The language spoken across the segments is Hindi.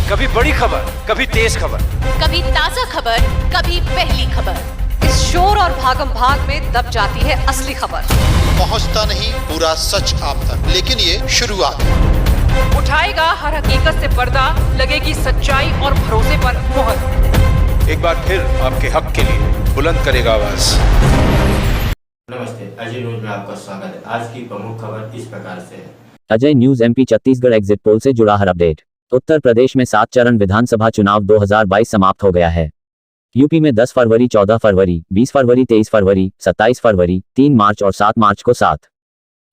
कभी बड़ी खबर, कभी तेज खबर, कभी ताजा खबर, कभी पहली खबर। इस शोर और भागम भाग में दब जाती है असली खबर। पहुंचता नहीं पूरा सच आप तक, लेकिन ये शुरुआत। उठाएगा हर हकीकत से पर्दा, लगेगी सच्चाई और भरोसे पर मोहर। एक बार फिर आपके हक के लिए बुलंद करेगा आवाज। नमस्ते, अजय न्यूज में आपका स्वागत है। आज की प्रमुख खबर इस प्रकार से है। Ajay news MP Chhattisgarh exit poll से जुड़ा हर अपडेट। उत्तर प्रदेश में 7 चरण विधानसभा चुनाव 2022 समाप्त हो गया है। यूपी में 10 फरवरी, 14 फरवरी, 20 फरवरी, 23 फरवरी, 27 फरवरी, 3 मार्च और 7 मार्च को 7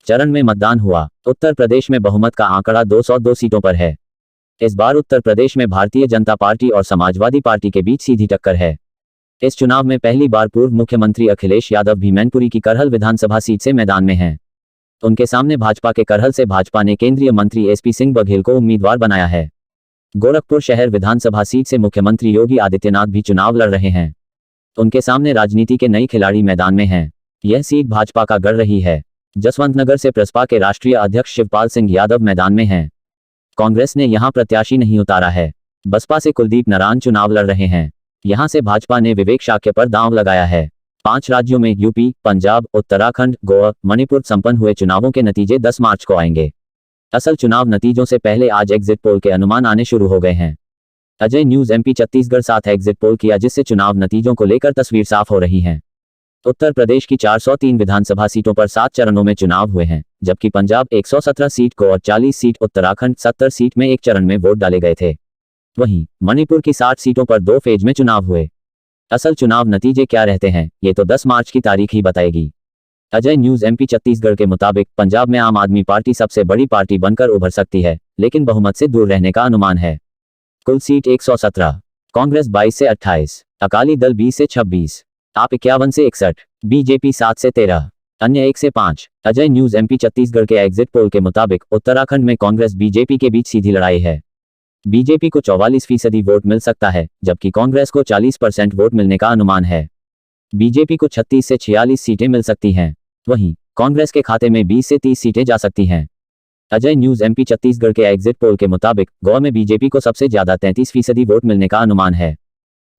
चरण में मतदान हुआ। उत्तर प्रदेश में बहुमत का आंकड़ा 202 सीटों पर है। इस बार उत्तर प्रदेश में भारतीय जनता पार्टी और समाजवादी पार्टी के बीच सीधी टक्कर है। इस चुनाव में पहली बार पूर्व मुख्यमंत्री अखिलेश यादव भी मैनपुरी की करहल विधानसभा सीट से मैदान में हैं। उनके सामने भाजपा के करहल से भाजपा ने केंद्रीय मंत्री एसपी सिंह बघेल को उम्मीदवार बनाया है। गोरखपुर शहर विधानसभा सीट से मुख्यमंत्री योगी आदित्यनाथ भी चुनाव लड़ रहे हैं। उनके सामने राजनीति के नई खिलाड़ी मैदान में हैं। यह सीट भाजपा का गढ़ रही है। जसवंतनगर से प्रसपा के राष्ट्रीय अध्यक्ष शिवपाल सिंह यादव मैदान में हैं। कांग्रेस ने यहां प्रत्याशी नहीं उतारा है। बसपा से कुलदीप नारायण चुनाव लड़ रहे हैं। यहां से भाजपा ने विवेक शाक्य पर दांव लगाया है। 5 राज्यों में यूपी, पंजाब, उत्तराखंड, गोवा, मणिपुर संपन्न हुए चुनावों के नतीजे 10 मार्च को आएंगे। असल चुनाव नतीजों से पहले आज एग्जिट पोल के अनुमान आने शुरू हो गए हैं। अजय न्यूज एमपी छत्तीसगढ़ साथ एग्जिट पोल किया, जिससे चुनाव नतीजों को लेकर तस्वीर साफ हो रही है। उत्तर प्रदेश की 403 विधानसभा सीटों पर 7 चरणों में चुनाव हुए हैं, जबकि पंजाब 117 सीट को और 40 सीट, उत्तराखंड 70 सीट में एक चरण में वोट डाले गए थे। वहीं मणिपुर की 60 सीटों पर 2 फेज में चुनाव हुए। असल चुनाव नतीजे क्या रहते हैं, ये तो 10 मार्च की तारीख ही बताएगी। अजय न्यूज एमपी छत्तीसगढ़ के मुताबिक पंजाब में आम आदमी पार्टी सबसे बड़ी पार्टी बनकर उभर सकती है, लेकिन बहुमत से दूर रहने का अनुमान है। कुल सीट 117, कांग्रेस 22 से 28, अकाली दल 20 से 26, आप 51 से 61, बीजेपी 7 से 13, अन्य 1 से 5। अजय न्यूज एमपी छत्तीसगढ़ के एग्जिट पोल के मुताबिक उत्तराखंड में कांग्रेस बीजेपी के बीच सीधी लड़ाई है। बीजेपी को 44% वोट मिल सकता है, जबकि कांग्रेस को 40% वोट मिलने का अनुमान है। बीजेपी को 36 से 46 सीटें मिल सकती हैं। वहीं कांग्रेस के खाते में 20 से 30 सीटें जा सकती हैं। अजय न्यूज एमपी छत्तीसगढ़ के एग्जिट पोल के मुताबिक गोवा में बीजेपी को सबसे ज्यादा 33% वोट मिलने का अनुमान है।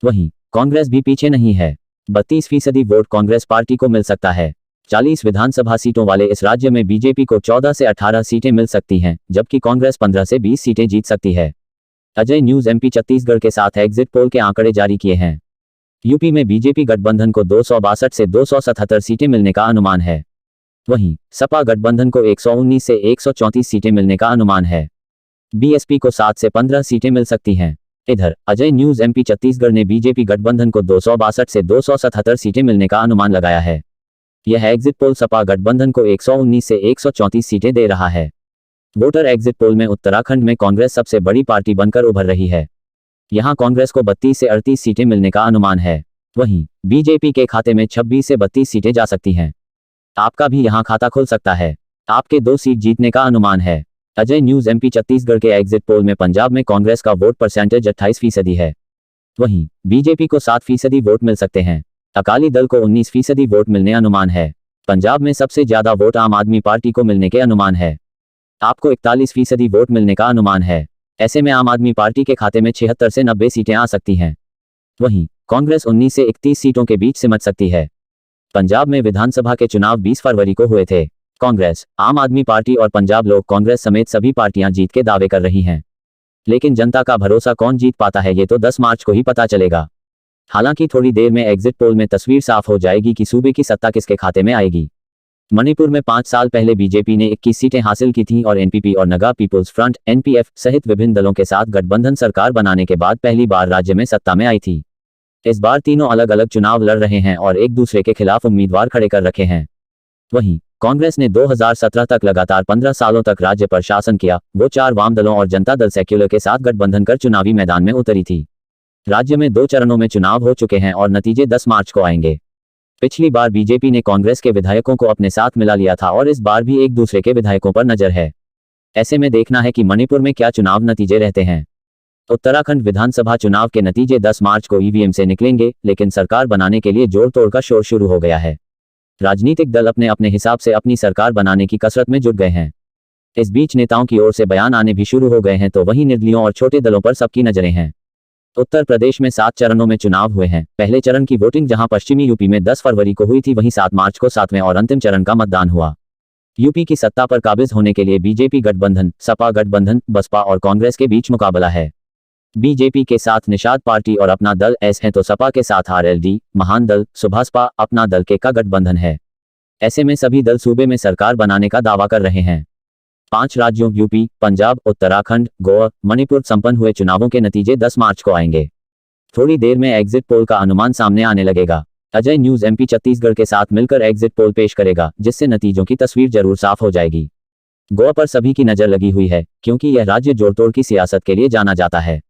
वहीं कांग्रेस भी पीछे नहीं है। 32% वोट कांग्रेस पार्टी को मिल सकता है। 40 विधानसभा सीटों वाले इस राज्य में बीजेपी को 14 से 18 सीटें मिल सकती हैं, जबकि कांग्रेस 15 से 20 सीटें जीत सकती है। अजय न्यूज एमपी छत्तीसगढ़ के साथ एग्जिट पोल के आंकड़े जारी किए हैं। यूपी में बीजेपी गठबंधन को 262 से 277 सीटें मिलने का अनुमान है। वहीं सपा गठबंधन को 119 से 134 सीटें मिलने का अनुमान है। बीएसपी को 7 से 15 सीटें मिल सकती हैं। इधर अजय न्यूज एमपी छत्तीसगढ़ ने बीजेपी गठबंधन को 262 से 277 सीटें मिलने का अनुमान लगाया है। यह एग्जिट पोल सपा गठबंधन को 119 से 134 सीटें दे रहा है। वोटर एग्जिट पोल में उत्तराखंड में कांग्रेस सबसे बड़ी पार्टी बनकर उभर रही है। यहां कांग्रेस को 32 से 38 सीटें मिलने का अनुमान है। वहीं बीजेपी के खाते में 26 से 32 सीटें जा सकती हैं। आपका भी यहां खाता खुल सकता है। आपके 2 सीट जीतने का अनुमान है। अजय न्यूज एमपी छत्तीसगढ़ के एग्जिट पोल में पंजाब में कांग्रेस का वोट परसेंटेज 28% है। वहीं बीजेपी को 7% वोट मिल सकते हैं। अकाली दल को 19% वोट मिलने अनुमान है। पंजाब में सबसे ज्यादा वोट आम आदमी पार्टी को मिलने के अनुमान है। आपको 41% वोट मिलने का अनुमान है। ऐसे में आम आदमी पार्टी के खाते में 76 से 90 सीटें आ सकती हैं। वहीं कांग्रेस 19 से 31 सीटों के बीच सिमट सकती है। पंजाब में विधानसभा के चुनाव 20 फरवरी को हुए थे। कांग्रेस, आम आदमी पार्टी और पंजाब लोक कांग्रेस समेत सभी पार्टियां जीत के दावे कर रही हैं। लेकिन जनता का भरोसा कौन जीत पाता है, ये तो 10 मार्च को ही पता चलेगा। हालांकि थोड़ी देर में एग्जिट पोल में तस्वीर साफ हो जाएगी कि सूबे की सत्ता किसके खाते में आएगी। मणिपुर में 5 साल पहले बीजेपी ने 21 सीटें हासिल की थीं और एनपीपी और नगा पीपुल्स फ्रंट एनपीएफ सहित विभिन्न दलों के साथ गठबंधन सरकार बनाने के बाद पहली बार राज्य में सत्ता में आई थी। इस बार तीनों अलग अलग चुनाव लड़ रहे हैं और एक दूसरे के खिलाफ उम्मीदवार खड़े कर रखे हैं। वहीं कांग्रेस ने 2017 तक लगातार 15 सालों तक राज्य पर शासन किया। वो 4 वाम दलों और जनता दल सेक्युलर के साथ गठबंधन कर चुनावी मैदान में उतरी थी। राज्य में 2 चरणों में चुनाव हो चुके हैं और नतीजे 10 मार्च को आएंगे। पिछली बार बीजेपी ने कांग्रेस के विधायकों को अपने साथ मिला लिया था और इस बार भी एक दूसरे के विधायकों पर नजर है। ऐसे में देखना है कि मणिपुर में क्या चुनाव नतीजे रहते हैं। उत्तराखंड विधानसभा चुनाव के नतीजे 10 मार्च को ईवीएम से निकलेंगे, लेकिन सरकार बनाने के लिए जोड़ तोड़ का शोर शुरू हो गया है। राजनीतिक दल अपने अपने हिसाब से अपनी सरकार बनाने की कसरत में जुट गए हैं। इस बीच नेताओं की ओर से बयान आने भी शुरू हो गए हैं, तो वहीं निर्दलीयों और छोटे दलों पर सबकी नजरें हैं। उत्तर प्रदेश में 7 चरणों में चुनाव हुए हैं। पहले चरण की वोटिंग जहां पश्चिमी यूपी में 10 फरवरी को हुई थी, वहीं 7 मार्च को 7वें और अंतिम चरण का मतदान हुआ। यूपी की सत्ता पर काबिज होने के लिए बीजेपी गठबंधन, सपा गठबंधन, बसपा और कांग्रेस के बीच मुकाबला है। बीजेपी के साथ निषाद पार्टी और अपना दल एस है, तो सपा के साथ आरएलडी, महान दल, सुभासपा, अपना दल के का गठबंधन है। ऐसे में सभी दल सूबे में सरकार बनाने का दावा कर रहे हैं। 5 राज्यों यूपी, पंजाब, उत्तराखंड, गोवा, मणिपुर संपन्न हुए चुनावों के नतीजे 10 मार्च को आएंगे। थोड़ी देर में एग्जिट पोल का अनुमान सामने आने लगेगा। अजय न्यूज एमपी छत्तीसगढ़ के साथ मिलकर एग्जिट पोल पेश करेगा, जिससे नतीजों की तस्वीर जरूर साफ हो जाएगी। गोवा पर सभी की नजर लगी हुई है, क्योंकि यह राज्य जोड़तोड़ की सियासत के लिए जाना जाता है।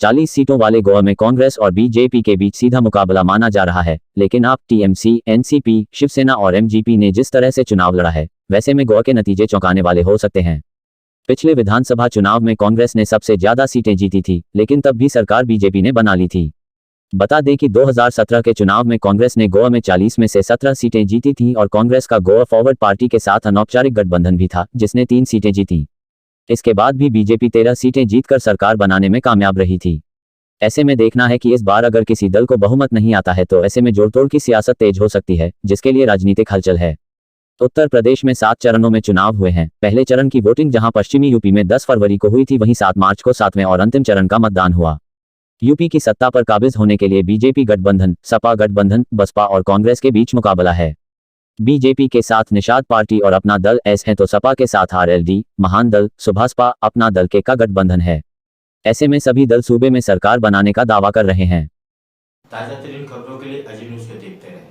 40 सीटों वाले गोवा में कांग्रेस और बीजेपी के बीच सीधा मुकाबला माना जा रहा है, लेकिन आप टीएमसी, एनसीपी, शिवसेना और एमजीपी ने जिस तरह से चुनाव लड़ा है, वैसे में गोवा के नतीजे चौंकाने वाले हो सकते हैं। पिछले विधानसभा चुनाव में कांग्रेस ने सबसे ज्यादा सीटें जीती थी, लेकिन तब भी सरकार बीजेपी ने बना ली थी। बता दें कि 2017 के चुनाव में कांग्रेस ने गोवा में 40 में से 17 सीटें जीती थीं और कांग्रेस का गोवा फॉरवर्ड पार्टी के साथ अनौपचारिक गठबंधन भी था, जिसने 3 सीटें जीती। इसके बाद भी बीजेपी 13 सीटें जीतकर सरकार बनाने में कामयाब रही थी। ऐसे में देखना है कि इस बार अगर किसी दल को बहुमत नहीं आता है, तो ऐसे में जोड़तोड़ की सियासत तेज हो सकती है, जिसके लिए राजनीतिक हलचल है। उत्तर प्रदेश में 7 चरणों में चुनाव हुए हैं। पहले चरण की वोटिंग जहां पश्चिमी यूपी में 10 फरवरी को हुई थी, वहीं 7 मार्च को 7वें और अंतिम चरण का मतदान हुआ। यूपी की सत्ता पर काबिज होने के लिए बीजेपी गठबंधन, सपा गठबंधन, बसपा और कांग्रेस के बीच मुकाबला है। बीजेपी के साथ निषाद पार्टी और अपना दल एस है, तो सपा के साथ आरएलडी, महान दल, सुभासपा, अपना दल के का गठबंधन है। ऐसे में सभी दल सूबे में सरकार बनाने का दावा कर रहे हैं। ताजा तरीन खबरों के लिए अजय न्यूज को देखते रहें।